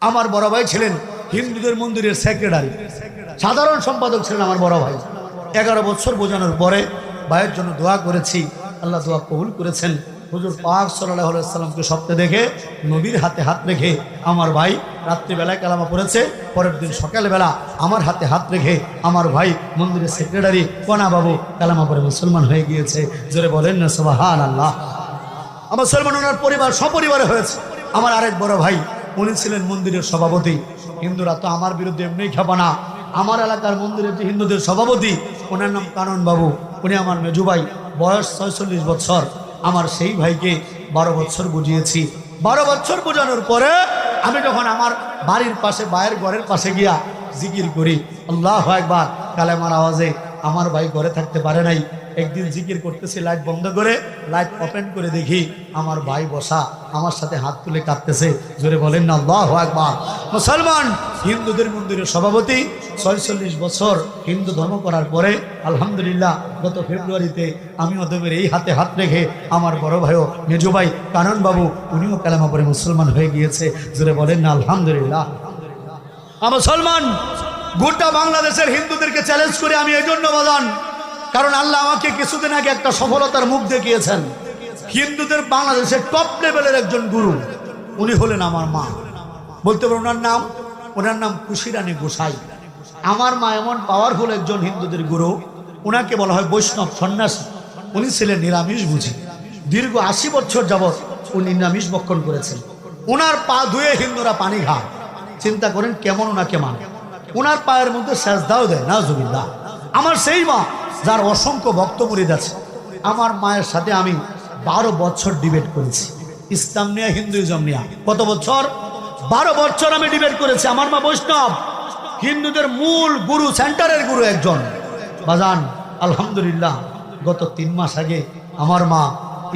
আমার বড় ভাই ছিলেন হিন্দুদের মন্দিরের সেক্রেটারি, সাধারণ সম্পাদক ছিলেন আমার বড় ভাই। 11 বছর বোঝানোর পরে ভাইয়ের জন্য দোয়া করেছি, আল্লাহ দোয়া কবুল করেছেন। হুজুর পাক সাল্লাল্লাহু আলাইহি সাল্লামকে স্বপ্নে দেখে নবীর হাতে হাত রেখে আমার ভাই রাত্রিবেলায় কালামা পড়েছে। পরের দিন সকালবেলা আমার হাতে হাত রেখে আমার ভাই মন্দিরের সেক্রেটারি কণা বাবু কালামা পড়ে মুসলমান হয়ে গিয়েছে। জোরে বলেন না সুবহানাল্লাহ। আমার মুসলমান ওনার পরিবার সপরিবারে হয়েছে। আমার আরেক বড় ভাই, উনি ছিলেন মন্দিরের সভাপতি। হিন্দুরা তো আমার বিরুদ্ধে এমনি খেপানা। আমার এলাকার মন্দিরের যে হিন্দুদের সভাপতি, ওনার নাম কানন বাবু, উনি আমার মেজু ভাই, বয়স 46 বছর। আমার সেই ভাইকে 12 বছর বুঝিয়েছি। 12 বছর বোঝানোর পরে আমি যখন আমার বাড়ির পাশে ভাইয়ের ঘরের পাশে গিয়া জিকির করি, আল্লাহু আকবার কালেমার আওয়াজে, আমার ভাই ঘরে থাকতে পারে নাই। একদিন জিকির করতেছি, লাইট বন্ধ করে লাইট ওপেন করে দেখি আমার ভাই বসা আমার সাথে হাত তুলে কাঁদতেছে। জোরে বলেন না আল্লাহু আকবার। মুসলমান হিন্দুদের মন্দিরের সভাপতি, 46 বছর হিন্দু ধর্ম করার পরে আলহামদুলিল্লাহ গত ফেব্রুয়ারিতে আমি ওদের এই হাতে হাত রেখে আমার বড় ভাইও মেজু ভাই কানন বাবু, উনিও কালেমা পড়ে মুসলমান হয়ে গিয়েছে। জোরে বলেন না আলহামদুলিল্লাহ। মুসলমান গোটা বাংলাদেশের হিন্দুদেরকে চ্যালেঞ্জ করে আমি এই জন্য বলান, কারণ আল্লাহ আমাকে কিছুদিন আগে একটা সফলতার মুখ দেখিয়েছেন। হিন্দুদের বাংলাদেশের টপ লেভেলের একজন গুরু, উনি হলেন আমার মা। বলতে পারেন ওনার নাম খুশিরানী গোসাই। আমার মা এমন পাওয়ারফুল একজন হিন্দুদের গুরু, ওনাকে বলা হয় বৈষ্ণব সন্ন্যাসী। উনি ছিলেন নিরামিষ বুঝি। দীর্ঘ 80 বছর যাবৎ উনি নিরামিষ ভক্ষণ করেছেন। ওনার পা ধুয়ে হিন্দুরা পানি খায়। চিন্তা করেন কেমন ওনাকে মানে। ওনার পায়ের মধ্যে সেজদাও দেয় নাউজুবিল্লাহ। আমার সেই মা যার অসংখ্য ভক্ত মুরিদ আছে। আমার মায়ের সাথে আমি 12 বছর ডিবেট করেছি, ইসলাম নিয়ে হিন্দুইজম নিয়ে। কত বছর? 12 বছর আমি ডিবেট করেছি। আমার মা বৈষ্ণব, হিন্দুদের মূল গুরু, সেন্টারের গুরু একজন। বাজান আলহামদুলিল্লাহ গত 3 মাস আগে আমার মা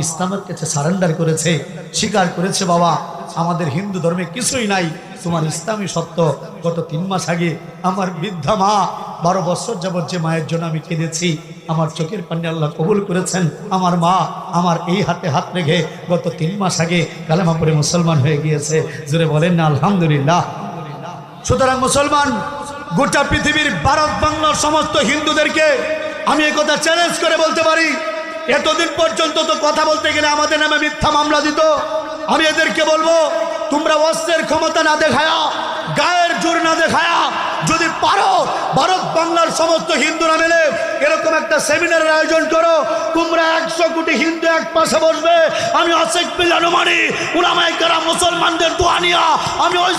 ইসলামের কাছে সারেন্ডার করেছে, স্বীকার করেছে, বাবা আমাদের হিন্দু ধর্মে কিছুই নাই, তোমার ইসলামই সত্য। গত 3 মাস আগে আমার বৃদ্ধা মা, 12 বছর যাবৎ যে মায়ের জন্য আমি কেঁদেছি, আমার চোখের পানি আল্লাহ কবুল করেছেন। আমার মা আমার এই হাতে হাত রেখে গত 3 মাস আগে কালেমা পড়ে মুসলমান হয়ে গিয়েছে। জোরে বলেন না আলহামদুলিল্লাহ। সুতরাং মুসলমান, গোটা পৃথিবীর ভারত বাংলার সমস্ত হিন্দুদেরকে আমি এই কথা চ্যালেঞ্জ করে বলতে পারি, এতদিন পর্যন্ত তো কথা বলতে গেলে আমাদের নামে মিথ্যা মামলা দিত। আমি এদেরকে বলবো, তোমরা অস্ত্রের ক্ষমতা না দেখায়া, গায়ের জোর না দেখায়া, যদি পারো ভারত বাংলার সমস্ত হিন্দুরা মিলে এরকম একটা সেমিনারের আয়োজন করো। তোমরা 100 কোটি হিন্দু এক পাশে বসবে, আমি আশিক বিল্লাহ নোমানী উলামায়ে কেরাম মুসলমানদের দোয়া নিয়া আমি ওই